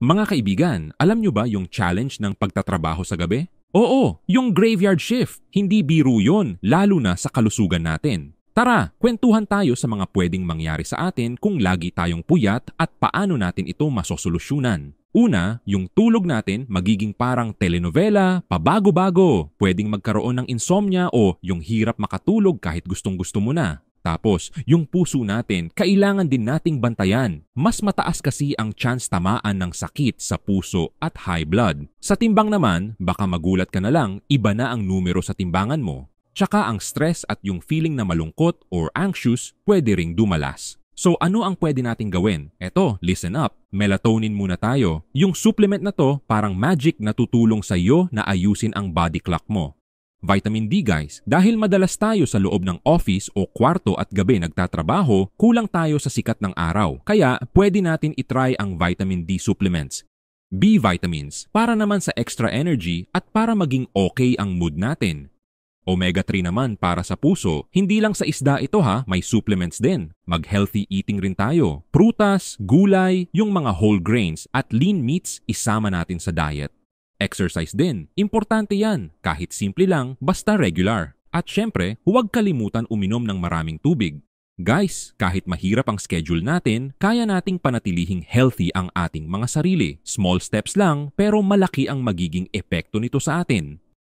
Mga kaibigan, alam nyo ba yung challenge ng pagtatrabaho sa gabi? Oo, yung graveyard shift. Hindi biro yun, lalo na sa kalusugan natin. Tara, kwentuhan tayo sa mga pwedeng mangyari sa atin kung lagi tayong puyat at paano natin ito masosolusyunan. Una, yung tulog natin magiging parang telenovela, pabago-bago. Pwedeng magkaroon ng insomnia o yung hirap makatulog kahit gustong-gusto mo na. Tapos, yung puso natin, kailangan din nating bantayan. Mas mataas kasi ang chance tamaan ng sakit sa puso at high blood. Sa timbang naman, baka magulat ka na lang, iba na ang numero sa timbangan mo. Tsaka ang stress at yung feeling na malungkot or anxious, pwede ring dumalas. So ano ang pwede nating gawin? Eto, listen up. Melatonin muna tayo. Yung supplement na to, parang magic na tutulong sa iyo na ayusin ang body clock mo. Vitamin D guys, dahil madalas tayo sa loob ng office o kwarto at gabi nagtatrabaho, kulang tayo sa sikat ng araw. Kaya pwede natin itry ang vitamin D supplements. B vitamins, para naman sa extra energy at para maging okay ang mood natin. Omega-3 naman para sa puso, hindi lang sa isda ito ha, may supplements din. Mag-healthy eating rin tayo. Prutas, gulay, yung mga whole grains at lean meats isama natin sa diet. Exercise din. Importante yan. Kahit simple lang, basta regular. At syempre, huwag kalimutan uminom ng maraming tubig. Guys, kahit mahirap ang schedule natin, kaya nating panatilihing healthy ang ating mga sarili. Small steps lang, pero malaki ang magiging epekto nito sa atin.